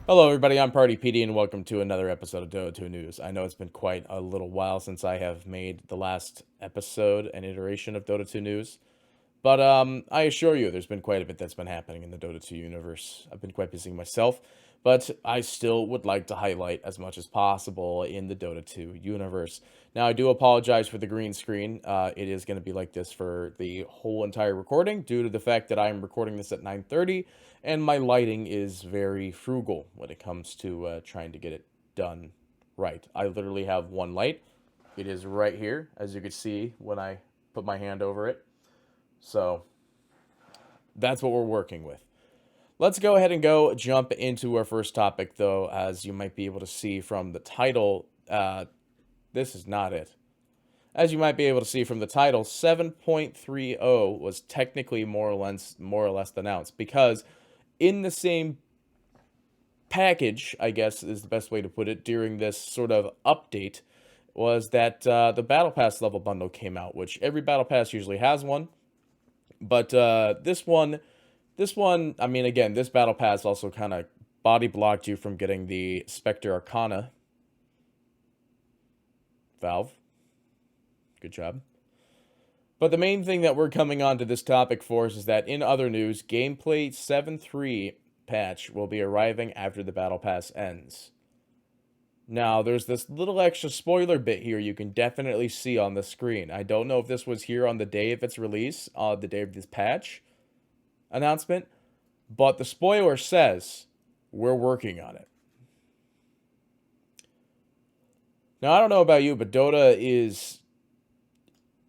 Hello, everybody. I'm Party PD, and welcome to another episode of Dota 2 News. I know it's been quite a little while since I have made the last episode and iteration of Dota 2 News, but I assure you, there's been quite a bit that's been happening in the Dota 2 universe. I've been quite busy myself, but I still would like to highlight as much as possible in the Dota 2 universe. Now, I do apologize for the green screen. It is going to be like this for the whole entire recording due to the fact that I am recording this at 9:30, and my lighting is very frugal when it comes to trying to get it done right. I literally have one light. It is right here, as you can see when I put my hand over it. So that's what we're working with. Let's go ahead and go jump into our first topic, though, as you might be able to see from the title. This is not it. As you might be able to see from the title, 7.30 was technically more or less announced because in the same package, I guess is the best way to put it, during this sort of update was that the Battle Pass level bundle came out, which every Battle Pass usually has one. But this one, I mean, again, this battle pass also kind of body blocked you from getting the Spectre Arcana Valve. Good job. But the main thing that we're coming on to this topic for is that in other news, Gameplay 7.3 patch will be arriving after the battle pass ends. Now, there's this little extra spoiler bit here you can definitely see on the screen. I don't know if this was here on the day of its release, the day of this patch announcement, but the spoiler says we're working on it. Now, I don't know about you, but Dota is,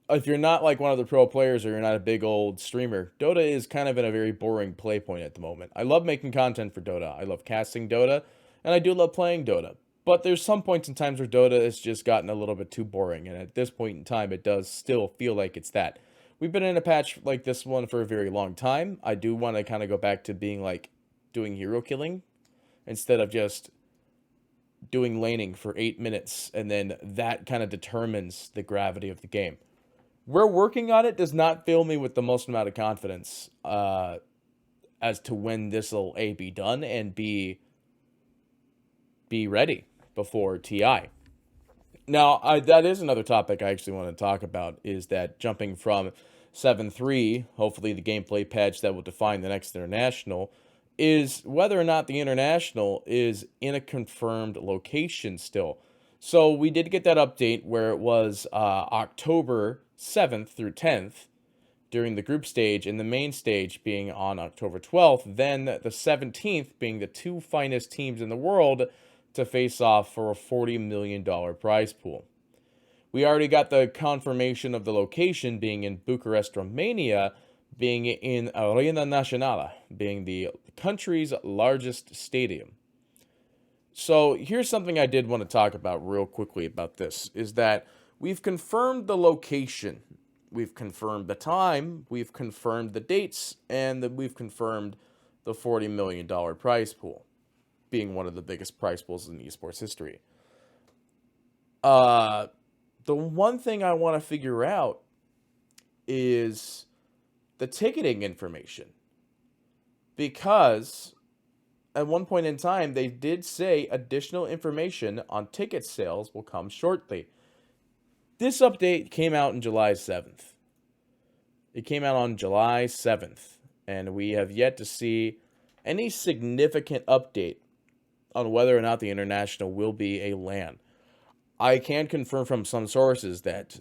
if you're not like one of the pro players or you're not a big old streamer, Dota is kind of in a very boring play point at the moment. I love making content for Dota. I love casting Dota, and I do love playing Dota. But there's some points in times where Dota has just gotten a little bit too boring, and at this point in time, it does still feel like it's that. We've been in a patch like this one for a very long time. I do want to kind of go back to being like doing hero killing instead of just doing laning for 8 minutes, and then that kind of determines the gravity of the game. We're working on it does not fill me with the most amount of confidence as to when this will A, be done, and be ready before TI. Now, that is another topic I actually want to talk about, is that jumping from 7.3, hopefully the gameplay patch that will define the next international, is whether or not the international is in a confirmed location still. So we did get that update where it was October 7th through 10th during the group stage, and the main stage being on October 12th, then the 17th being the two finest teams in the world to face off for a $40 million prize pool. We already got the confirmation of the location being in Bucharest, Romania, being in Arena Națională, being the country's largest stadium. So here's something I did want to talk about real quickly about this, is that we've confirmed the location, we've confirmed the time, we've confirmed the dates, and that we've confirmed the $40 million prize pool, being one of the biggest prize pools in esports history. The one thing I want to figure out is the ticketing information, because at one point in time they did say additional information on ticket sales will come shortly. This update came out on July 7th. It came out on July 7th, and we have yet to see any significant update on whether or not the international will be a LAN. I can confirm from some sources that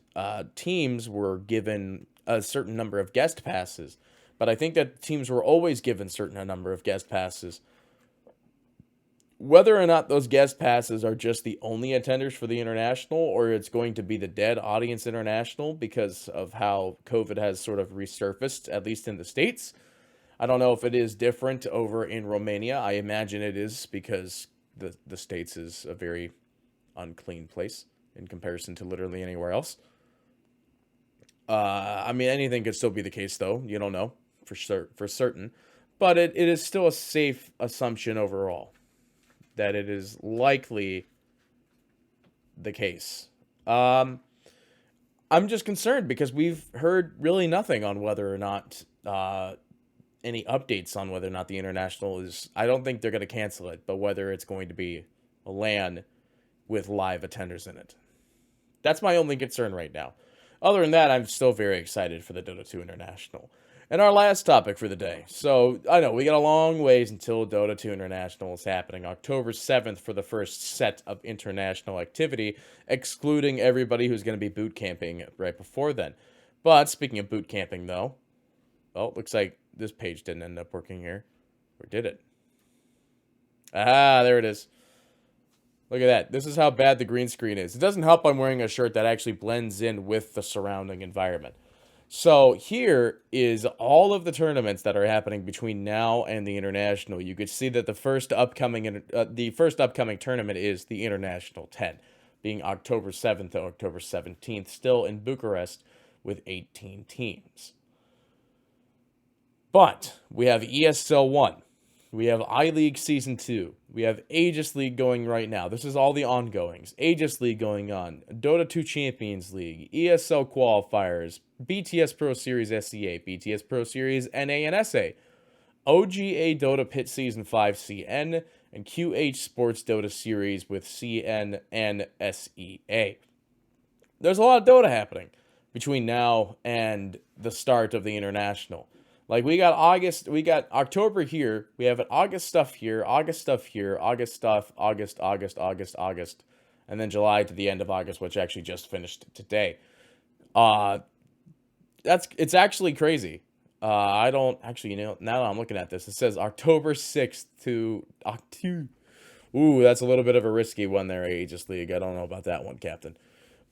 teams were given a certain number of guest passes, but I think that teams were always given a certain number of guest passes. Whether or not those guest passes are just the only attenders for the international, or it's going to be the dead audience international because of how COVID has sort of resurfaced, at least in the States. I don't know if it is different over in Romania. I imagine it is, because the States is a very unclean place in comparison to literally anywhere else. I mean, anything could still be the case, though. You don't know for certain. But it is still a safe assumption overall that it is likely the case. I'm just concerned because we've heard really nothing on whether or not any updates on whether or not the International is... I don't think they're going to cancel it, but whether it's going to be a LAN with live attenders in it. That's my only concern right now. Other than that, I'm still very excited for the Dota 2 International. And our last topic for the day. So, I know, we got a long ways until Dota 2 International is happening. October 7th for the first set of international activity, excluding everybody who's going to be boot camping right before then. But, speaking of boot camping, though, well, it looks like this page didn't end up working here. Or did it? Ah, there it is. Look at that. This is how bad the green screen is. It doesn't help I'm wearing a shirt that actually blends in with the surrounding environment. So here is all of the tournaments that are happening between now and the International. You could see that the first upcoming tournament is the International 10, being October 7th to October 17th, still in Bucharest with 18 teams. But we have ESL 1. We have I-League Season 2. We have Aegis League going right now. This is all the ongoings. Aegis League going on. Dota 2 Champions League. ESL Qualifiers. BTS Pro Series SCA. BTS Pro Series NA and SA. OGA Dota Pit Season 5 CN. And QH Sports Dota Series with CN and SEA. There's a lot of Dota happening between now and the start of the International. Like, we got October here, we have August stuff here, August stuff here, August stuff, August, and then July to the end of August, which actually just finished today. It's actually crazy. I don't, actually, now that I'm looking at this, it says October 6th to October. Ooh, that's a little bit of a risky one there, Aegis League. I don't know about that one, Captain.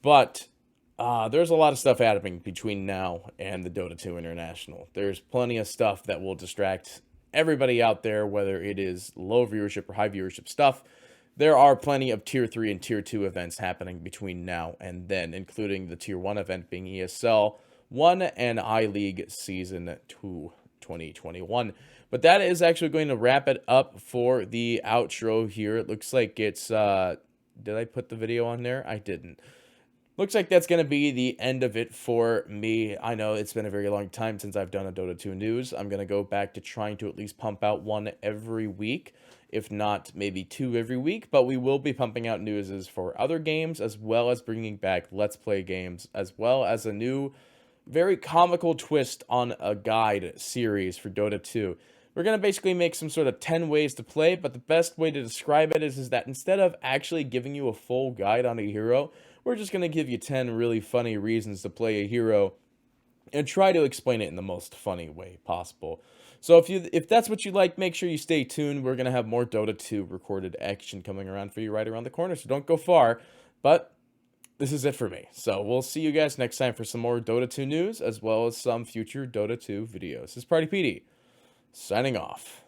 But... there's a lot of stuff happening between now and the Dota 2 International. There's plenty of stuff that will distract everybody out there, whether it is low viewership or high viewership stuff. There are plenty of Tier 3 and Tier 2 events happening between now and then, including the Tier 1 event being ESL 1 and I-League Season 2 2021. But that is actually going to wrap it up for the outro here. It looks like it's... did I put the video on there? I didn't. Looks like that's going to be the end of it for me. I know it's been a very long time since I've done a Dota 2 news. I'm going to go back to trying to at least pump out one every week, if not maybe 2 every week. But we will be pumping out newses for other games, as well as bringing back Let's Play games, as well as a new, very comical twist on a guide series for Dota 2. We're going to basically make some sort of 10 ways to play, but the best way to describe it is that instead of actually giving you a full guide on a hero, we're just going to give you 10 really funny reasons to play a hero and try to explain it in the most funny way possible. So if that's what you like, make sure you stay tuned. We're going to have more Dota 2 recorded action coming around for you right around the corner, so don't go far. But this is it for me. So we'll see you guys next time for some more Dota 2 news, as well as some future Dota 2 videos. This is Party PD, signing off.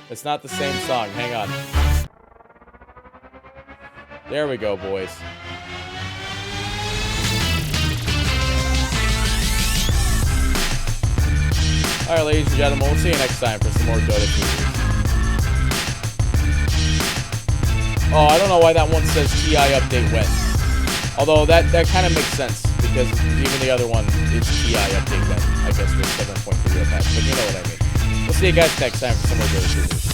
It's not the same song. Hang on. There we go, boys. Alright, ladies and gentlemen, we'll see you next time for some more Dota 2 news. Oh, I don't know why that one says TI update when. Although that kind of makes sense, because even the other one is TI update when, I guess, with 7.3 patch, but you know what I mean. We'll see you guys next time for some more Dota 2 news.